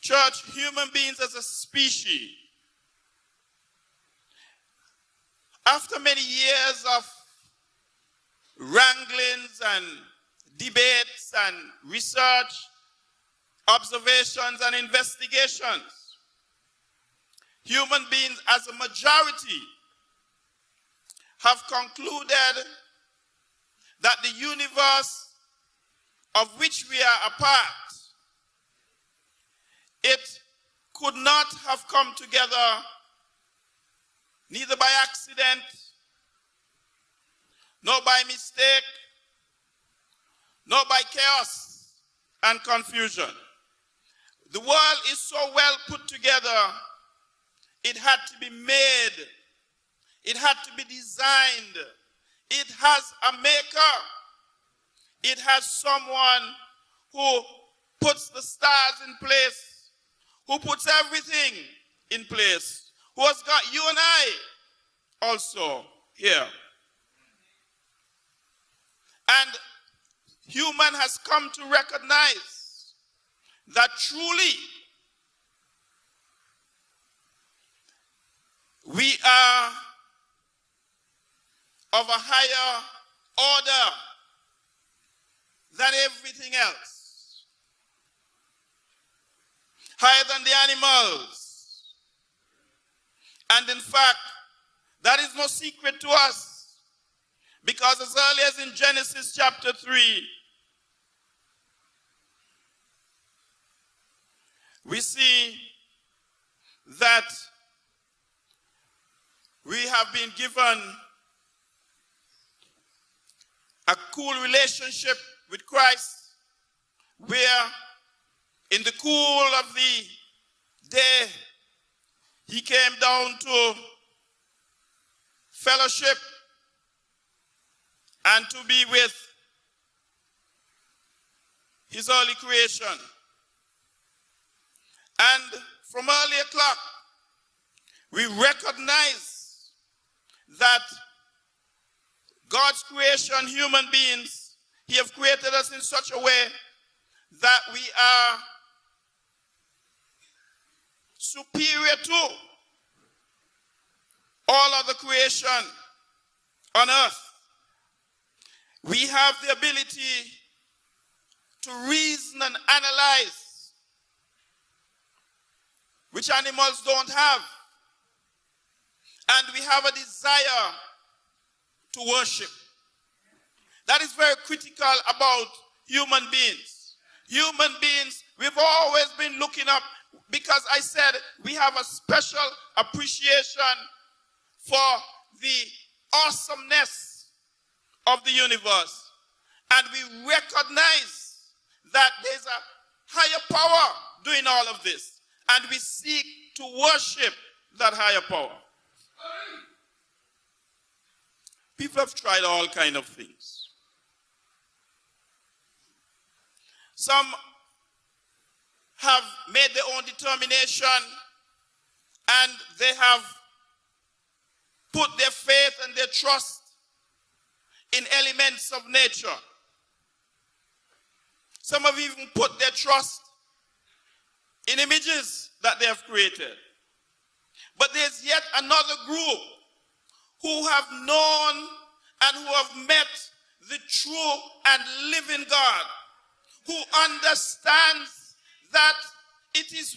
church, human beings as a species, after many years of wranglings and debates and research, observations and investigations, human beings as a majority have concluded that the universe of which we are a part, it could not have come together neither by accident, nor by mistake, nor by chaos and confusion. The world is so well put together, it had to be made, it had to be designed, it has a maker, it has someone who puts the stars in place, who puts everything in place, who has got you and I also here. And human has come to recognize that truly we are of a higher order than everything else, higher than the animals. And in fact, that is no secret to us, because as early as in Genesis chapter 3, we see that we have been given a cool relationship with Christ, where in the cool of the day, he came down to fellowship and to be with his early creation. And from early o'clock, we recognize that God's creation, human beings, he has created us in such a way that we are superior to all other creation on earth. We have the ability to reason and analyze, which animals don't have. And we have a desire to worship. That is very critical about human beings. Human beings, we've always been looking up, because I said we have a special appreciation for the awesomeness of the universe. And we recognize that there's a higher power doing all of this. And we seek to worship that higher power. People have tried all kinds of things. Some have made their own determination, and they have put their faith and their trust in elements of nature. Some have even put their trust in images that they have created. But there's yet another group who have known and who have met the true and living God, who understands that it is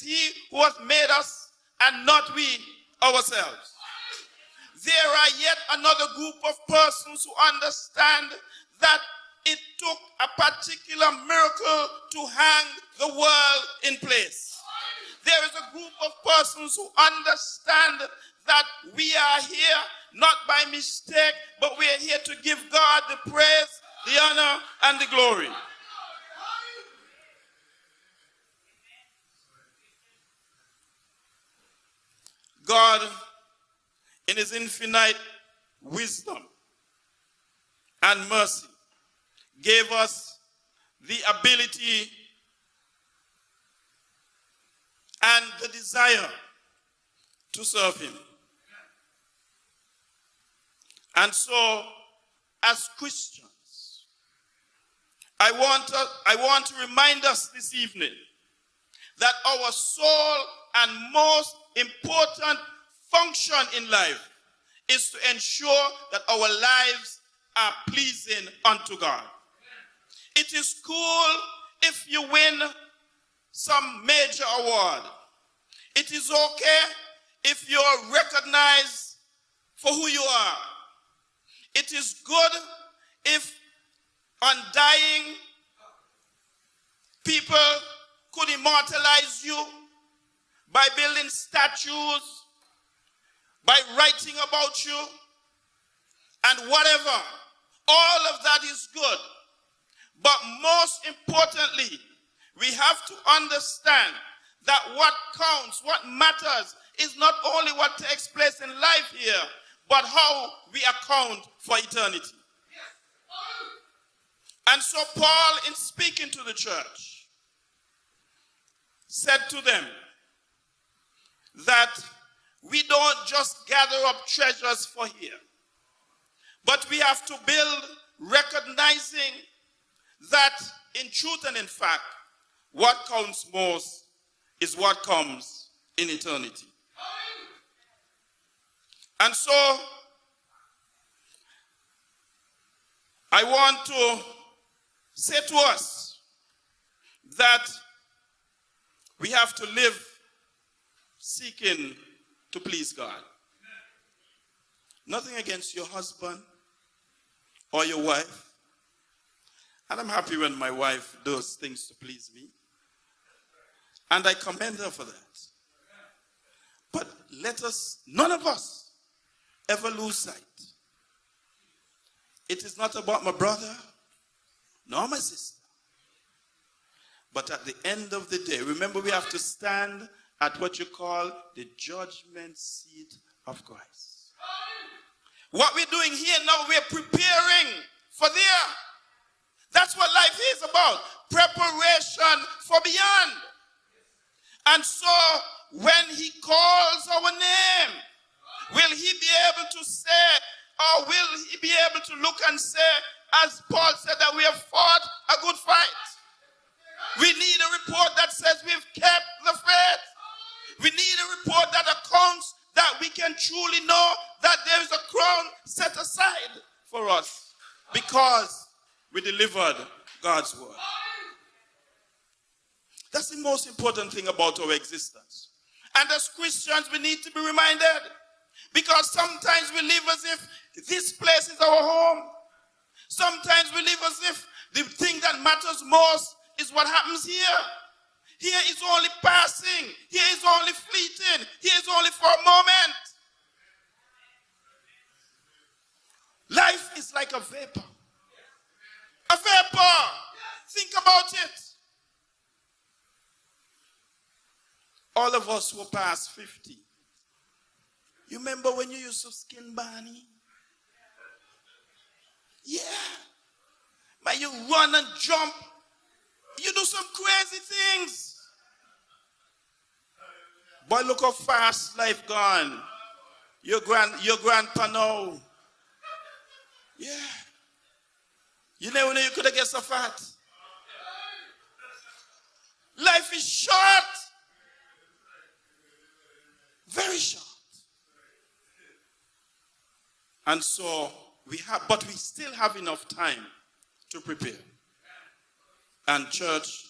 he who has made us and not we ourselves. There are yet another group of persons who understand that it took a particular miracle to hang the world in place. There is a group of persons who understand that we are here not by mistake, but we are here to give God the praise, the honor, and the glory. God, in his infinite wisdom and mercy, gave us the ability and the desire to serve him. And so, as Christians, I want to remind us this evening that our sole and most important function in life is to ensure that our lives are pleasing unto God. It is cool if you win some major award. It is okay if you're recognized for who you are. It is good if undying people could immortalize you by building statues, by writing about you, and whatever. All of that is good. But most importantly, we have to understand that what counts, what matters, is not only what takes place in life here, but how we account for eternity. And so Paul, in speaking to the church, said to them that we don't just gather up treasures for here, but we have to build recognizing that in truth and in fact, what counts most is what comes in eternity. And so, I want to say to us that we have to live seeking to please God. Nothing against your husband or your wife. And I'm happy when my wife does things to please me. And I commend her for that. But let us, none of us, ever lose sight. It is not about my brother, nor my sister. But at the end of the day, remember we have to stand at what you call the judgment seat of Christ. What we're doing here now, we're preparing for there. That's what life is about. Preparation for beyond. And so, when he calls our name, will he be able to say, or will he be able to look and say, as Paul said, that we have fought a good fight? We need a report that says we've kept the faith. We need a report that accounts that we can truly know that there is a crown set aside for us because we delivered God's word. That's the most important thing about our existence. And as Christians, we need to be reminded, because sometimes we live as if this place is our home. Sometimes we live as if the thing that matters most is what happens here. Here is only passing. Here is only fleeting. Here is only for a moment. Life is like a vapor. A vapor. Think about it. All of us who are past 50. You remember when you used to skin Barney? Yeah. But you run and jump. You do some crazy things. Boy, look how fast life gone. Your grandpa now. Yeah. You never knew you could have get so fat. Life is short. Very short. And so but we still have enough time to prepare. And church,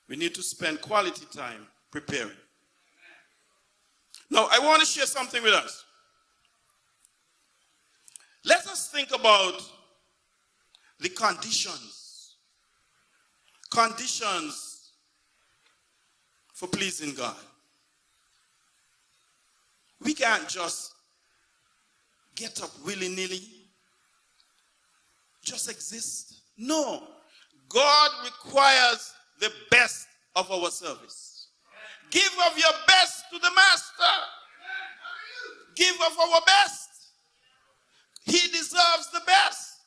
we need to spend quality time preparing. Now, I want to share something with us. Let us think about the conditions. Conditions for pleasing God. We can't just get up willy-nilly, just exist. No. God requires the best of our service. Give of your best to the master. Give of our best. He deserves the best.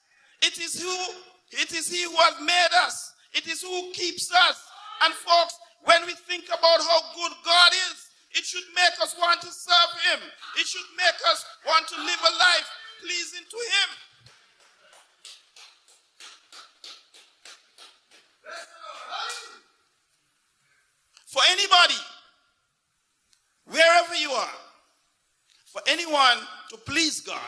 It is he who has made us. It is who keeps us. And folks, when we think about how good God is, it should make us want to serve him. It should make us want to live a life pleasing to him. for anybody, wherever you are, for anyone to please God,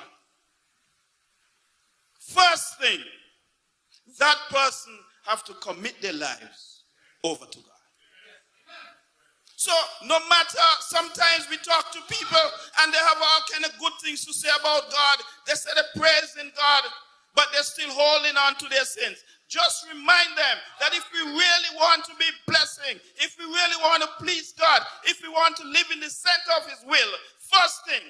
first thing, that person have to commit their lives over to God. So no matter, sometimes we talk to people and they have all kind of good things to say about God. They say they're praising God, but they're still holding on to their sins. Just remind them that if we really want to be blessing, if we really want to please God, if we want to live in the center of his will, first thing,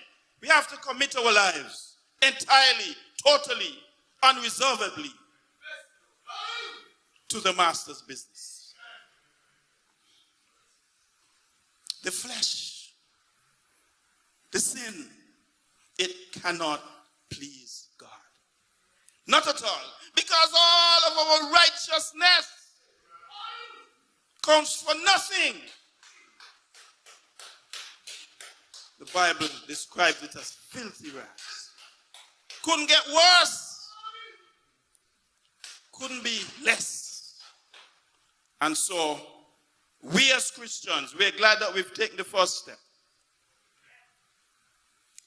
we have to commit our lives entirely, totally, unreservedly to the master's business. The flesh, the sin, it cannot please God. Not at all. Because all of our righteousness comes for nothing. The Bible describes it as filthy rags. Couldn't get worse. Couldn't be less. And so, we as Christians, we're glad that we've taken the first step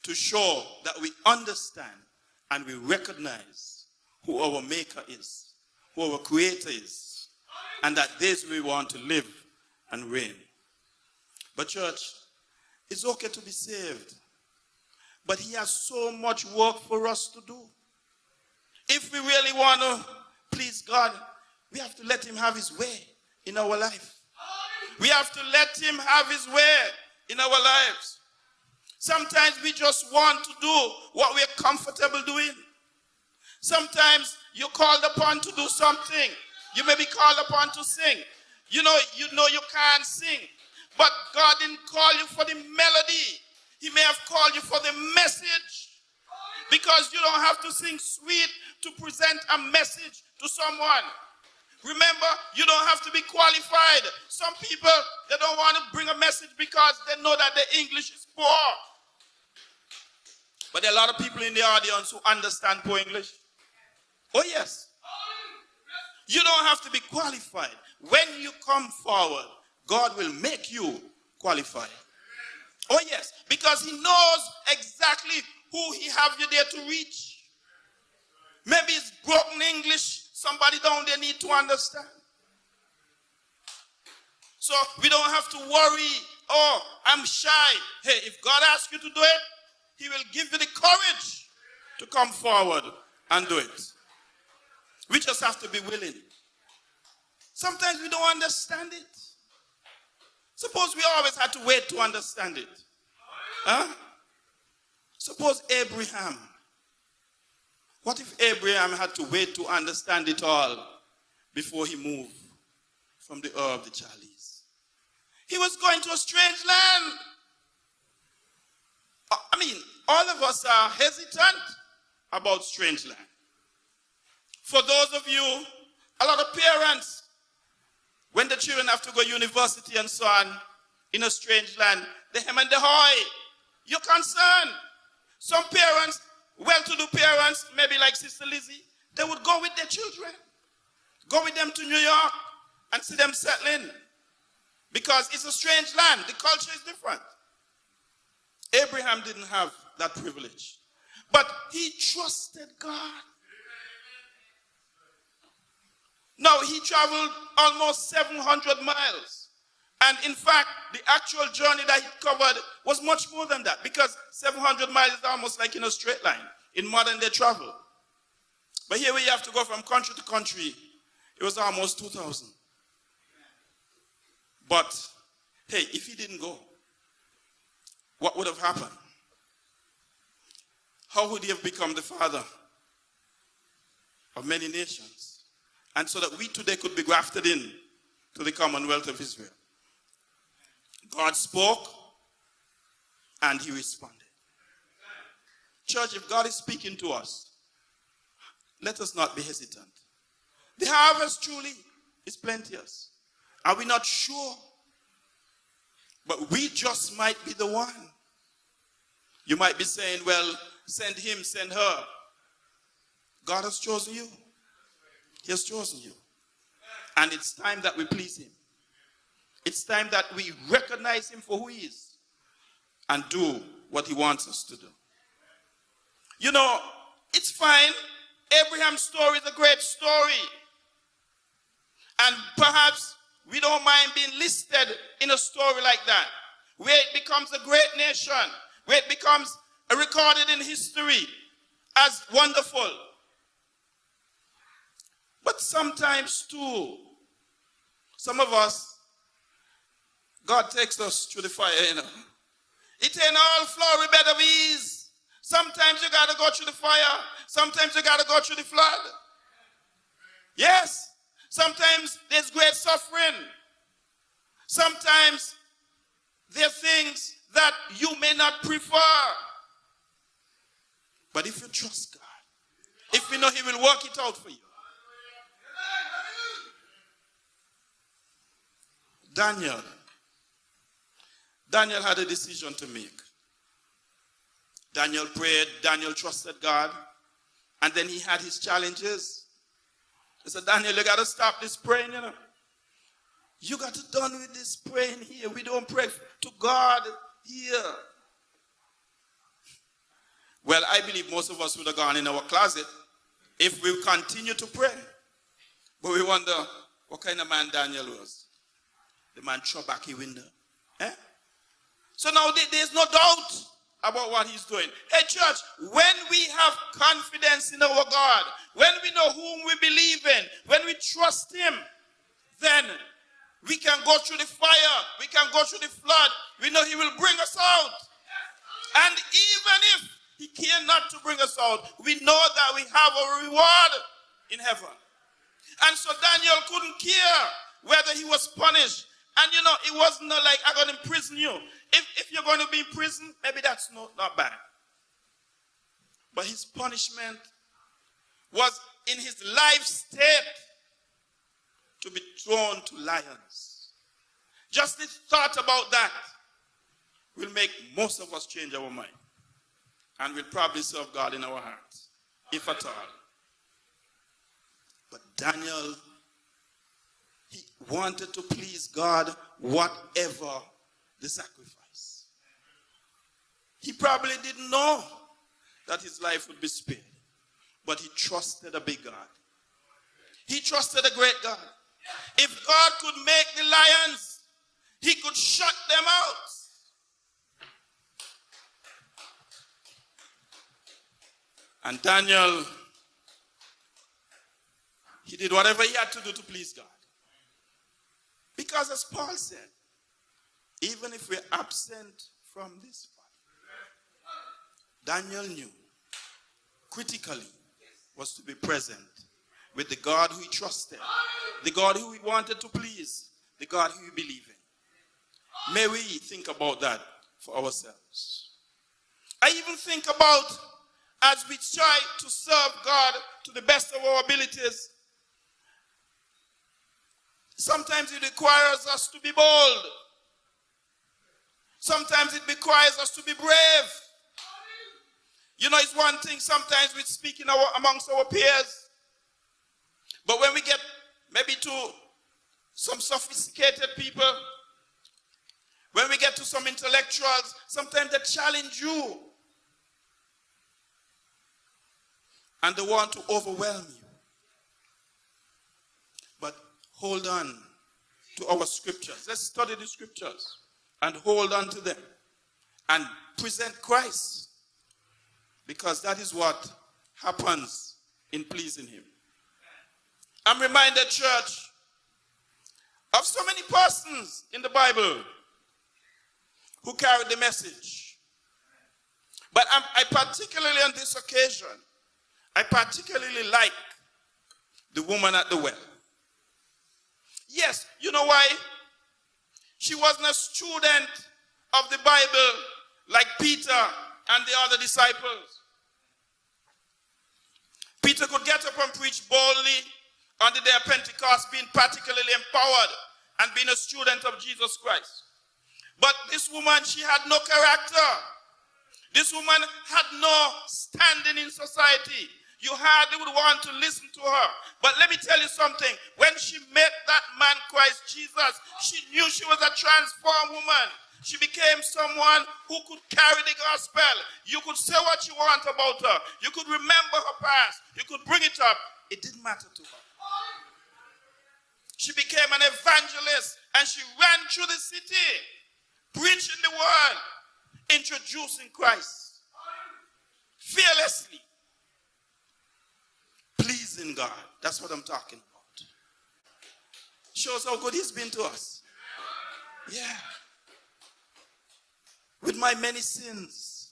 to show that we understand and we recognize who our Maker is, who our Creator is, and that this we want to live and reign. But church, it's okay to be saved, but he has so much work for us to do. If we really want to please God, we have to let him have his way in our life. We have to let him have his way in our lives. Sometimes we just want to do what we're comfortable doing. Sometimes you're called upon to do something. You may be called upon to sing. You know you can't sing. But God didn't call you for the melody. He may have called you for the message. Because you don't have to sing sweet to present a message to someone. Remember, you don't have to be qualified. Some people, they don't want to bring a message because they know that their English is poor. But there are a lot of people in the audience who understand poor English. Oh yes. You don't have to be qualified. When you come forward, God will make you qualified. Oh yes, because he knows exactly who he have you there to reach. Maybe it's broken English. Somebody down there need to understand. So we don't have to worry, oh, I'm shy. Hey, if God asks you to do it, he will give you the courage to come forward and do it. We just have to be willing. Sometimes we don't understand it. Suppose we always had to wait to understand it. Huh? Suppose Abraham. What if Abraham had to wait to understand it all before he moved from the Ur of the Chaldees? He was going to a strange land. I mean, all of us are hesitant about strange land. For those of you, a lot of parents, when the children have to go to university and so on, in a strange land, they hem and they hoy. You're concerned. Some parents, well-to-do parents, maybe like Sister Lizzie, they would go with their children. Go with them to New York and see them settling. Because it's a strange land. The culture is different. Abraham didn't have that privilege. But he trusted God. Now, he traveled almost 700 miles. And in fact, the actual journey that he covered was much more than that. Because 700 miles is almost like in a straight line in modern day travel. But here we have to go from country to country. It was almost 2,000. But, hey, if he didn't go, what would have happened? How would he have become the father of many nations? And so that we today could be grafted in to the Commonwealth of Israel. God spoke and he responded. Church, if God is speaking to us, let us not be hesitant. The harvest truly is plenteous. Are we not sure? But we just might be the one. You might be saying, well, send him, send her. God has chosen you. He has chosen you. And it's time that we please him. It's It's time that we recognize him for who he is and do what he wants us to do. You know, it's fine. Abraham's story is a great story. And perhaps we don't mind being listed in a story like that, where it becomes a great nation, where it becomes recorded in history as wonderful. But sometimes too, some of us, God takes us through the fire, you know. It ain't all flowery bed of ease. Sometimes you got to go through the fire. Sometimes you got to go through the flood. Yes. Sometimes there's great suffering. Sometimes there are things that you may not prefer. But if you trust God, if you know he will work it out for you. Daniel had a decision to make. Daniel prayed, Daniel trusted God, and then he had his challenges. He said, Daniel, you got to stop this praying, you know. You got to done with this praying here. We don't pray to God here. Well, I believe most of us would have gone in our closet if we continue to pray. But we wonder what kind of man Daniel was. The man threw back his window. Eh? So now there's no doubt about what he's doing. Hey, church, when we have confidence in our God, when we know whom we believe in, when we trust him, then we can go through the fire, we can go through the flood. We know he will bring us out. And even if he cannot to bring us out, we know that we have a reward in heaven. And so Daniel couldn't care whether he was punished. And you know, it wasn't like, I'm going to imprison you. If you're going to be in prison, maybe that's not bad. But his punishment was in his life state to be thrown to lions. Just the thought about that will make most of us change our mind. And we'll probably serve God in our hearts, if at all. But Daniel, he wanted to please God, whatever the sacrifice. He probably didn't know that his life would be spared. But he trusted a big God. He trusted a great God. If God could make the lions, he could shut them out. And Daniel, he did whatever he had to do to please God. Because as Paul said, even if we're absent from this body, Daniel knew critically was to be present with the God who he trusted, the God who he wanted to please, the God who he believed in. May we think about that for ourselves. I even think about, as we try to serve God to the best of our abilities, sometimes it requires us to be bold. Sometimes it requires us to be brave. You know, it's one thing sometimes we speak amongst our peers. But when we get maybe to some sophisticated people, when we get to some intellectuals, sometimes they challenge you. And they want to overwhelm you. But hold on to our scriptures. Let's study the scriptures and hold on to them and present Christ, because that is what happens in pleasing him. I'm reminded, church, of so many persons in the Bible who carried the message. But I particularly on this occasion, I particularly like the woman at the well. Yes, you know why? She wasn't a student of the Bible like Peter and the other disciples. Peter could get up and preach boldly on the day of Pentecost, being particularly empowered and being a student of Jesus Christ. But this woman, she had no character. This woman had no standing in society. you hardly would want to listen to her. But let me tell you something. When she met that man, Christ Jesus, she knew she was a transformed woman. She became someone who could carry the gospel. You could say what you want about her. You could remember her past. You could bring it up. It didn't matter to her. She became an evangelist, and she ran through the city, preaching the word, introducing Christ fearlessly, pleasing God. That's what I'm talking about. Shows how good he's been to us. Yeah. With my many sins,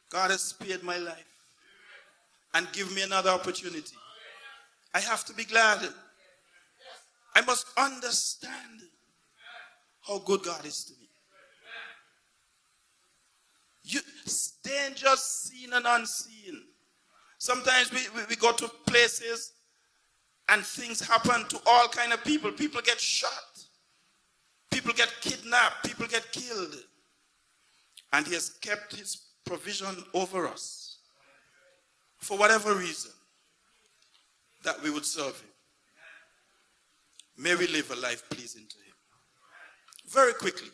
God has spared my life and given me another opportunity. I have to be glad. I must understand how good God is to me. Dangers seen and unseen. Sometimes we go to places and things happen to all kind of people. People get shot. People get kidnapped. People get killed. And he has kept his provision over us for whatever reason that we would serve him. May we live a life pleasing to him. Very quickly,